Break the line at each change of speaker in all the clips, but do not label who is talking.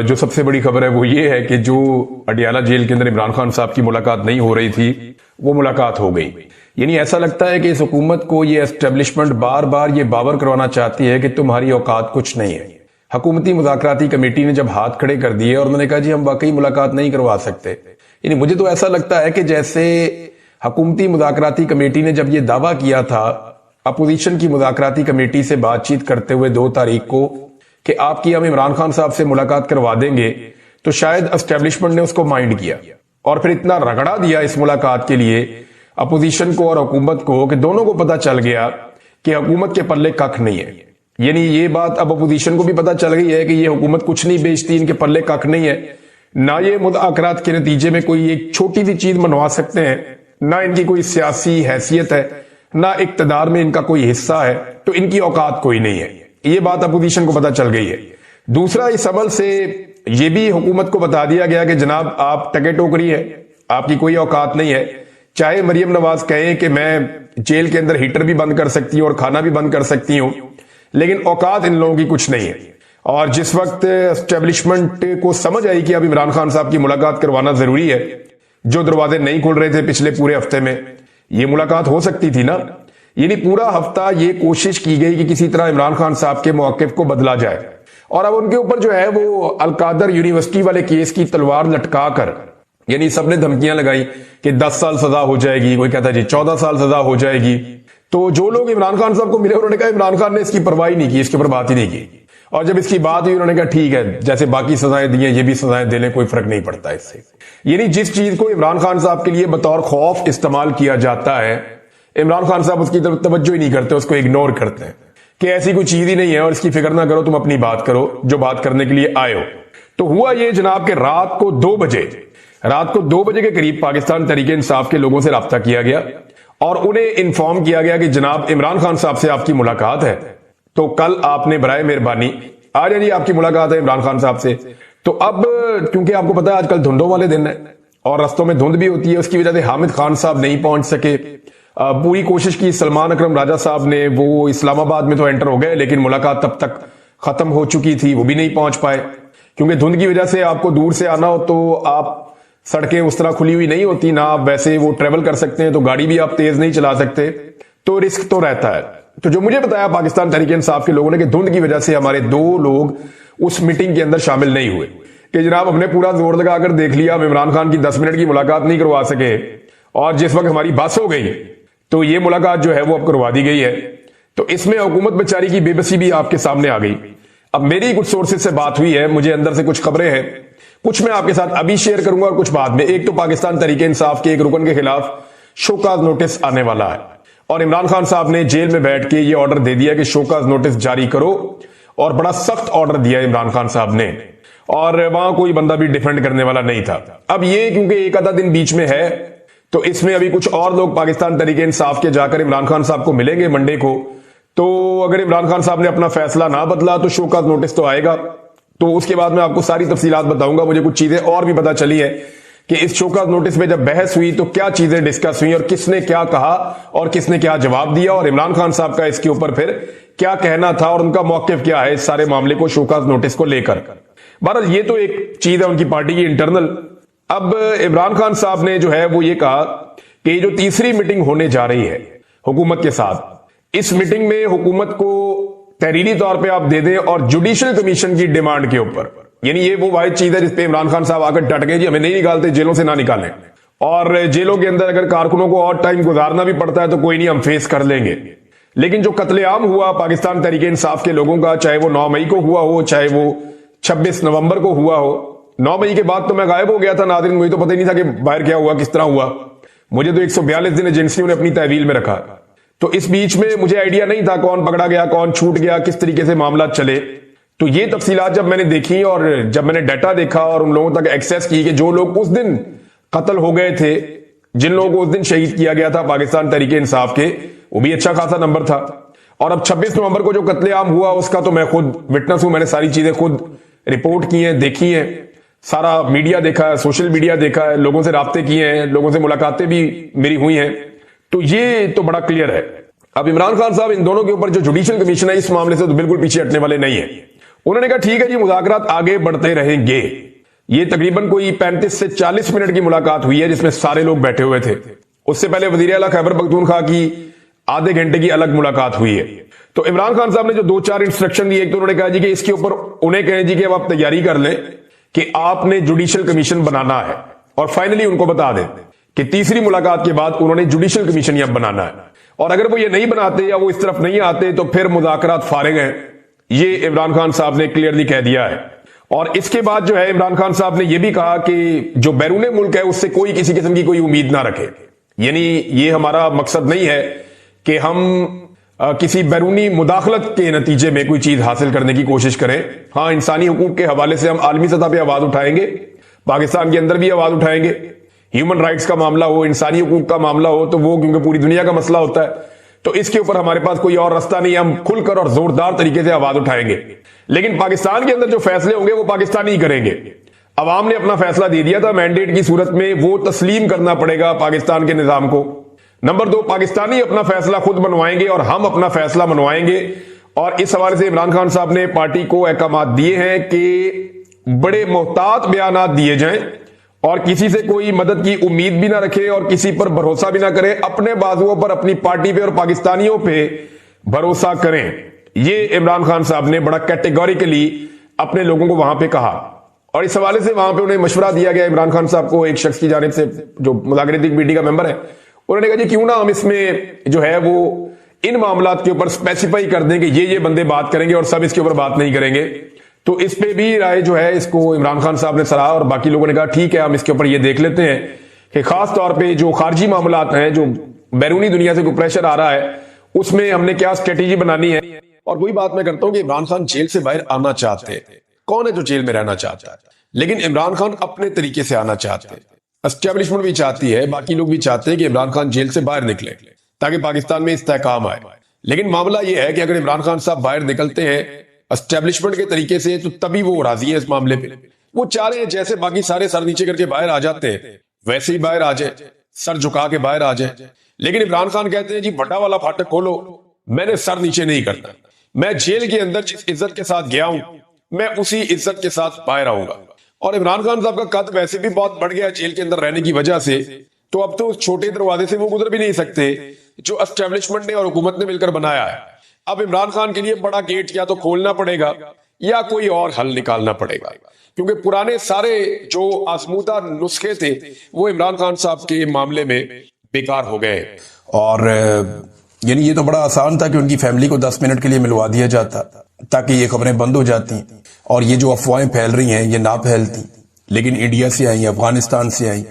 جو سب سے بڑی خبر ہے وہ یہ ہے کہ جو اڈیالہ جیل کے اندر عمران خان صاحب کی ملاقات نہیں ہو رہی تھی وہ ملاقات ہو گئی. یعنی ایسا لگتا ہے کہ اس حکومت کو یہ اسٹیبلشمنٹ بار بار یہ باور کروانا چاہتی ہے کہ تمہاری اوقات کچھ نہیں ہے. حکومتی مذاکراتی کمیٹی نے جب ہاتھ کھڑے کر دیے اور انہوں نے کہا جی ہم واقعی ملاقات نہیں کروا سکتے. یعنی مجھے تو ایسا لگتا ہے کہ جیسے حکومتی مذاکراتی کمیٹی نے جب یہ دعویٰ کیا تھا اپوزیشن کی مذاکراتی کمیٹی سے بات چیت کرتے ہوئے 2 تاریخ کو کہ آپ کی ہم عمران خان صاحب سے ملاقات کروا دیں گے، تو شاید اسٹیبلشمنٹ نے اس کو مائنڈ کیا اور پھر اتنا رگڑا دیا اس ملاقات کے لیے اپوزیشن کو اور حکومت کو کہ دونوں کو پتا چل گیا کہ حکومت کے پلے ککھ نہیں ہے. یعنی یہ بات اب اپوزیشن کو بھی پتا چل گئی ہے کہ یہ حکومت کچھ نہیں بیچتی، ان کے پلے ککھ نہیں ہے. نہ یہ مذاکرات کے نتیجے میں کوئی ایک چھوٹی سی چیز منوا سکتے ہیں، نہ ان کی کوئی سیاسی حیثیت ہے، نہ اقتدار میں ان کا کوئی حصہ ہے، تو ان کی اوقات کوئی نہیں ہے. یہ بات اپوزیشن کو پتا چل گئی ہے. دوسرا، اس عمل سے یہ بھی حکومت کو بتا دیا گیا کہ جناب آپ ٹکے ٹوکری ہے، آپ کی کوئی اوقات نہیں ہے. چاہے مریم نواز کہیں کہ میں جیل کے اندر ہیٹر بھی بند کر سکتی ہوں اور کھانا بھی بند کر سکتی ہوں، لیکن اوقات ان لوگوں کی کچھ نہیں ہے. اور جس وقت اسٹیبلشمنٹ کو سمجھ آئی کہ اب عمران خان صاحب کی ملاقات کروانا ضروری ہے، جو دروازے نہیں کھل رہے تھے پچھلے پورے ہفتے میں، یہ ملاقات ہو سکتی تھی نا. یعنی پورا ہفتہ یہ کوشش کی گئی کہ کسی طرح عمران خان صاحب کے موقف کو بدلا جائے، اور اب ان کے اوپر جو ہے وہ القادر یونیورسٹی والے کیس کی تلوار لٹکا کر، یعنی سب نے دھمکیاں لگائی کہ 10 سال سزا ہو جائے گی، کوئی کہتا ہے جی 14 سال سزا ہو جائے گی. تو جو لوگ عمران خان صاحب کو ملے انہوں نے کہا عمران خان نے اس کی پرواہ نہیں کی، اس کے اوپر بات ہی نہیں کی. اور جب اس کی بات ہوئی انہوں نے کہا ٹھیک ہے، جیسے باقی سزائیں دی ہیں یہ بھی سزائیں دے لیں، کوئی فرق نہیں پڑتا اس سے. یعنی جس چیز کو عمران خان صاحب کے لیے بطور خوف استعمال کیا جاتا ہے، عمران خان صاحب اس کی طرف توجہ ہی نہیں کرتے، اس کو اگنور کرتے ہیں کہ ایسی کوئی چیز ہی نہیں ہے اور اس کی فکر نہ کرو، تم اپنی بات کرو جو بات کرنے کے لیے آئے ہو. تو ہوا یہ جناب کہ رات کو 2 بجے کے قریب پاکستان تحریک انصاف کے لوگوں سے رابطہ کیا گیا اور انہیں انفارم کیا گیا کہ جناب عمران خان صاحب سے آپ کی ملاقات ہے، تو کل آپ نے برائے مہربانی آ جائیں جی، آپ کی ملاقات ہے عمران خان صاحب سے. تو اب کیونکہ آپ کو پتا ہے آج کل دھندوں والے دن ہے اور رستوں میں دھند بھی ہوتی ہے، اس کی وجہ سے حامد خان صاحب نہیں پہنچ سکے. پوری کوشش کی سلمان اکرم راجہ صاحب نے، وہ اسلام آباد میں تو انٹر ہو گئے لیکن ملاقات تب تک ختم ہو چکی تھی، وہ بھی نہیں پہنچ پائے کیونکہ دھند کی وجہ سے آپ کو دور سے آنا ہو تو آپ سڑکیں اس طرح کھلی ہوئی نہیں ہوتی، نہ آپ ویسے وہ ٹریول کر سکتے ہیں، تو گاڑی بھی آپ تیز نہیں چلا سکتے، تو رسک تو رہتا ہے. تو جو مجھے بتایا پاکستان تحریک انصاف کے لوگوں نے کہ دھند کی وجہ سے ہمارے 2 لوگ اس میٹنگ کے اندر شامل نہیں ہوئے کہ جناب ہم نے پورا زور لگا کر دیکھ لیا، ہم عمران خان کی 10 منٹ کی ملاقات نہیں کروا سکے، اور جس وقت ہماری بس ہو گئی تو یہ ملاقات جو ہے وہ اب کروا دی گئی ہے. تو اس میں حکومت بیچاری کی بے بسی بھی آپ کے سامنے آ گئی. اب میری کچھ سورسز سے بات ہوئی ہے، مجھے اندر سے کچھ خبریں ہیں، کچھ میں آپ کے ساتھ ابھی شیئر کروں گا اور کچھ بعد میں. ایک تو پاکستان تحریک انصاف کے ایک رکن کے خلاف شوکاز نوٹس آنے والا ہے اور عمران خان صاحب نے جیل میں بیٹھ کے یہ آرڈر دے دیا کہ شوکاز نوٹس جاری کرو، اور بڑا سخت آرڈر دیا عمران خان صاحب نے، اور وہاں کوئی بندہ بھی ڈیفینڈ کرنے والا نہیں تھا. اب یہ کیونکہ ایک آدھا دن بیچ میں ہے تو اس میں ابھی کچھ اور لوگ پاکستان تحریک انصاف کے جا کر عمران خان صاحب کو ملیں گے منڈے کو. تو اگر عمران خان صاحب نے اپنا فیصلہ نہ بدلا تو شوکاز نوٹس تو آئے گا. تو اس کے بعد میں آپ کو ساری تفصیلات بتاؤں گا. مجھے کچھ چیزیں اور بھی پتا چلی ہے کہ اس شوکاز نوٹس میں جب بحث ہوئی تو کیا چیزیں ڈسکس ہوئی اور کس نے کیا کہا اور کس نے کیا جواب دیا، اور عمران خان صاحب کا اس کے اوپر پھر کیا کہنا تھا اور ان کا موقف کیا ہے اس سارے معاملے کو شوکاز نوٹس کو لے کر. بہرحال یہ تو ایک چیز ہے ان کی پارٹی کی انٹرنل. اب عمران خان صاحب نے جو ہے وہ یہ کہا کہ یہ جو تیسری میٹنگ ہونے جا رہی ہے حکومت کے ساتھ، اس میٹنگ میں حکومت کو تحریری طور پہ آپ دے دیں اور جوڈیشل کمیشن کی ڈیمانڈ کے اوپر. یعنی یہ وہ واحد چیز ہے جس پہ عمران خان صاحب آ کر ڈٹ گئے جی ہمیں نہیں نکالتے، جیلوں سے نہ نکالیں، اور جیلوں کے اندر اگر کارکنوں کو اور ٹائم گزارنا بھی پڑتا ہے تو کوئی نہیں، ہم فیس کر لیں گے. لیکن جو قتل عام ہوا پاکستان تحریک انصاف کے لوگوں کا، چاہے وہ 9 مئی کو ہوا ہو چاہے وہ 26 نومبر کو ہوا ہو. 9 مئی کے بعد تو میں غائب ہو گیا تھا ناظرین، مجھے تو پتہ ہی نہیں تھا کہ باہر کیا ہوا، کس طرح ہوا. مجھے تو 142 دن ایجنسیوں نے اپنی تحویل میں رکھا، تو اس بیچ میں مجھے آئیڈیا نہیں تھا کون پکڑا گیا، کون چھوٹ گیا، کس طریقے سے معاملات چلے. تو یہ تفصیلات جب میں نے دیکھی اور جب میں نے ڈیٹا دیکھا اور ان لوگوں تک ایکسیس کی کہ جو لوگ اس دن قتل ہو گئے تھے، جن لوگوں کو اس دن شہید کیا گیا تھا پاکستان تحریک انصاف کے، وہ بھی اچھا خاصا نمبر تھا. اور اب 26 نومبر کو جو قتل عام ہوا اس کا تو میں خود وٹنس ہوں، میں نے ساری چیزیں خود رپورٹ کی ہیں، دیکھی ہیں، سارا میڈیا دیکھا ہے، سوشل میڈیا دیکھا ہے، لوگوں سے رابطے کیے ہیں، لوگوں سے ملاقاتیں بھی میری ہوئی ہیں. تو یہ تو بڑا کلیئر ہے. اب عمران خان صاحب ان دونوں کے اوپر جو جوڈیشل کمیشن ہے اس معاملے سے تو بالکل پیچھے ہٹنے والے نہیں ہیں. انہوں نے کہا ٹھیک ہے جی مذاکرات آگے بڑھتے رہیں گے. یہ تقریباً کوئی 35 سے 40 منٹ کی ملاقات ہوئی ہے جس میں سارے لوگ بیٹھے ہوئے تھے. اس سے پہلے وزیر اعلیٰ خیبر پختونخوا کی آدھے گھنٹے کی الگ ملاقات ہوئی ہے. تو عمران خان صاحب نے جو 2-4 انسٹرکشن دیے، ایک تو انہوں نے کہا جی کہ اس کے اوپر انہیں کہیں جی کہ اب آپ تیاری کر لیں کہ آپ نے جوڈیشل کمیشن بنانا ہے، اور فائنلی ان کو بتا دیں کہ تیسری ملاقات کے بعد انہوں نے جوڈیشل کمیشن اب بنانا ہے، اور اگر وہ یہ نہیں بناتے یا وہ اس طرف نہیں آتے تو پھر مذاکرات فارغ ہیں. یہ عمران خان صاحب نے کلیئرلی کہہ دیا ہے. اور اس کے بعد جو ہے عمران خان صاحب نے یہ بھی کہا کہ جو بیرون ملک ہے اس سے کوئی کسی قسم کی کوئی امید نہ رکھے. یعنی یہ ہمارا مقصد نہیں ہے کہ ہم کسی بیرونی مداخلت کے نتیجے میں کوئی چیز حاصل کرنے کی کوشش کریں. ہاں انسانی حقوق کے حوالے سے ہم عالمی سطح پہ آواز اٹھائیں گے، پاکستان کے اندر بھی آواز اٹھائیں گے. ہیومن رائٹس کا معاملہ ہو، انسانی حقوق کا معاملہ ہو تو وہ کیونکہ پوری دنیا کا مسئلہ ہوتا ہے، تو اس کے اوپر ہمارے پاس کوئی اور رستہ نہیں ہے. ہم کھل کر اور زوردار طریقے سے آواز اٹھائیں گے، لیکن پاکستان کے اندر جو فیصلے ہوں گے وہ پاکستانی ہی کریں گے. عوام نے اپنا فیصلہ دے دیا تھا، مینڈیٹ کی صورت میں وہ تسلیم کرنا پڑے گا پاکستان کے نظام کو. نمبر 2، پاکستانی اپنا فیصلہ خود منوائیں گے اور ہم اپنا فیصلہ منوائیں گے. اور اس حوالے سے عمران خان صاحب نے پارٹی کو احکامات دیے ہیں کہ بڑے محتاط بیانات دیے جائیں اور کسی سے کوئی مدد کی امید بھی نہ رکھے اور کسی پر بھروسہ بھی نہ کرے. اپنے بازوؤں پر، اپنی پارٹی پہ اور پاکستانیوں پہ بھروسہ کریں. یہ عمران خان صاحب نے بڑا کیٹیگوریکلی اپنے لوگوں کو وہاں پہ کہا. اور اس حوالے سے وہاں پہ انہیں مشورہ دیا گیا عمران خان صاحب کو ایک شخص کی جانب سے جو مذاکراتی کمیٹی کا ممبر ہے. انہوں نے کہا جی کیوں نہ ہم اس میں جو ہے وہ ان معاملات کے اوپر اسپیسیفائی کر دیں کہ یہ بندے بات کریں گے اور سب اس کے اوپر بات نہیں کریں گے. تو اس پہ بھی رائے جو ہے اس کو عمران خان صاحب نے سراہا اور باقی لوگوں نے کہا ٹھیک ہے ہم اس کے اوپر یہ دیکھ لیتے ہیں کہ خاص طور پہ جو خارجی معاملات ہیں، جو بیرونی دنیا سے کوئی پریشر آ رہا ہے، اس میں ہم نے کیا اسٹریٹجی بنانی ہے. اور وہی بات میں کرتا ہوں کہ عمران خان جیل سے باہر آنا چاہتے ہیں. کون ہے جو جیل میں رہنا چاہتا ہے؟ لیکن عمران خان اپنے طریقے سے آنا چاہتے ہیں. اسٹیبلشمنٹ بھی چاہتی ہے، باقی لوگ بھی چاہتے ہیں کہ عمران خان جیل سے باہر نکلے تاکہ پاکستان میں استحکام آئے. لیکن معاملہ یہ ہے کہ اگر عمران خان صاحب باہر نکلتے ہیں اسٹیبلشمنٹ کے طریقے سے تو تبھی وہ راضی ہیں اس معاملے پہ. وہ چاہ رہے ہیں جیسے باقی سارے سر نیچے کر کے باہر آ جاتے ہیں ویسے ہی باہر آ جائیں، سر جھکا کے باہر آ جائیں. لیکن عمران خان کہتے ہیں جی بٹا والا پھاٹک کھولو، میں نے سر نیچے نہیں کرنا. میں جیل کے اندر جس عزت کے ساتھ گیا ہوں میں اسی عزت کے ساتھ باہر آؤں گا. اور عمران خان صاحب کا قد ویسے بھی بہت بڑھ گیا جیل کے اندر رہنے کی وجہ سے، تو اب تو اس چھوٹے دروازے سے وہ گزر بھی نہیں سکتے جو اسٹیبلشمنٹ نے اور حکومت نے مل کر بنایا ہے. اب عمران خان کے لیے بڑا گیٹ یا تو کھولنا پڑے گا یا کوئی اور حل نکالنا پڑے گا، کیونکہ پرانے سارے جو آزمودہ نسخے تھے وہ عمران خان صاحب کے معاملے میں بیکار ہو گئے. اور یعنی یہ تو بڑا آسان تھا کہ ان کی فیملی کو 10 منٹ کے لیے ملوا دیا جاتا تاکہ یہ خبریں بند ہو جاتی اور یہ جو افواہیں پھیل رہی ہیں یہ نہ پھیلتی. لیکن انڈیا سے آئیں، افغانستان سے آئیں،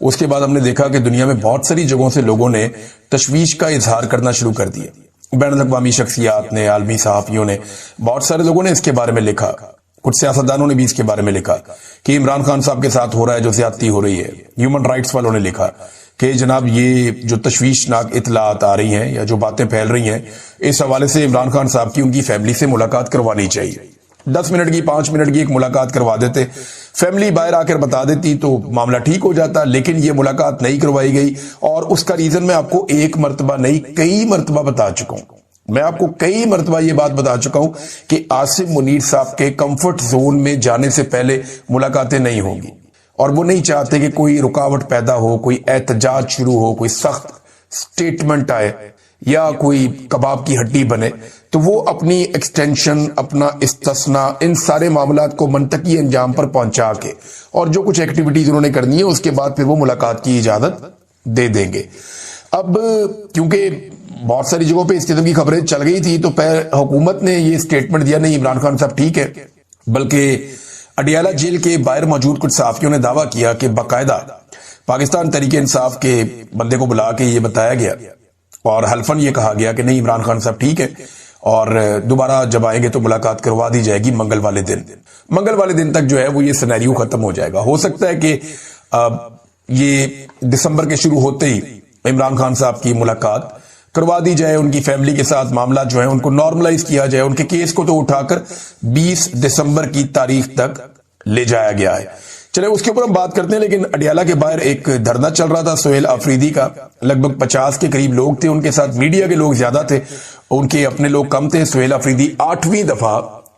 اس کے بعد ہم نے دیکھا کہ دنیا میں بہت ساری جگہوں سے لوگوں نے تشویش کا اظہار کرنا شروع کر دیا. بین الاقوامی شخصیات نے، عالمی صحافیوں نے، بہت سارے لوگوں نے اس کے بارے میں لکھا. کچھ سیاستدانوں نے بھی اس کے بارے میں لکھا کہ عمران خان صاحب کے ساتھ ہو رہا ہے جو زیادتی ہو رہی ہے. ہیومن رائٹس والوں نے لکھا کہ جناب یہ جو تشویشناک اطلاعات آ رہی ہیں یا جو باتیں پھیل رہی ہیں اس حوالے سے عمران خان صاحب کی ان کی فیملی سے ملاقات کروانی چاہیے. 10 منٹ کی 5 منٹ کی ایک ملاقات کروا دیتے، فیملی باہر آ کر بتا دیتی تو معاملہ ٹھیک ہو جاتا. لیکن یہ ملاقات نہیں کروائی گئی اور اس کا ریزن میں آپ کو ایک مرتبہ نہیں کئی مرتبہ بتا چکا ہوں. میں آپ کو کئی مرتبہ یہ بات بتا چکا ہوں کہ عاصم منیر صاحب کے کمفرٹ زون میں جانے سے پہلے ملاقاتیں نہیں ہوں گی، اور وہ نہیں چاہتے کہ کوئی رکاوٹ پیدا ہو، کوئی احتجاج شروع ہو، کوئی سخت سٹیٹمنٹ آئے یا کوئی کباب کی ہڈی بنے. تو وہ اپنی ایکسٹینشن، اپنا استثناء، ان سارے معاملات کو منطقی انجام پر پہنچا کے اور جو کچھ ایکٹیویٹیز انہوں نے کرنی ہے اس کے بعد پھر وہ ملاقات کی اجازت دے دیں گے. اب کیونکہ بہت ساری جگہوں پہ اس قسم کی خبریں چل گئی تھی تو حکومت نے یہ سٹیٹمنٹ دیا نہیں عمران خان صاحب ٹھیک ہے، بلکہ اڈیالہ جیل کے باہر موجود کچھ صحافیوں نے دعویٰ کیا کہ باقاعدہ پاکستان تحریک انصاف کے بندے کو بلا کے یہ بتایا گیا اور حلفاً یہ کہا گیا کہ نہیں عمران خان صاحب ٹھیک ہے اور دوبارہ جب آئیں گے تو ملاقات کروا دی جائے گی منگل والے دن. منگل والے دن تک جو ہے وہ یہ سینیریو ختم ہو جائے گا. ہو سکتا ہے کہ یہ دسمبر کے شروع ہوتے ہی عمران خان صاحب کی ملاقات کروا دی جائے، ان کی فیملی کے ساتھ معاملات جو ہیں ان کو نارملائز کیا جائے. ان کے کیس کو تو اٹھا کر 20 دسمبر کی تاریخ تک لے جایا گیا ہے. چلے اس کے اوپر ہم بات کرتے ہیں. لیکن اڈیالہ کے باہر ایک دھرنا چل رہا تھا سہیل آفریدی کا، لگ بھگ 50 کے قریب لوگ تھے، ان کے ساتھ میڈیا کے لوگ زیادہ تھے، ان کے اپنے لوگ کم تھے. سہیل آفریدی 8ویں دفعہ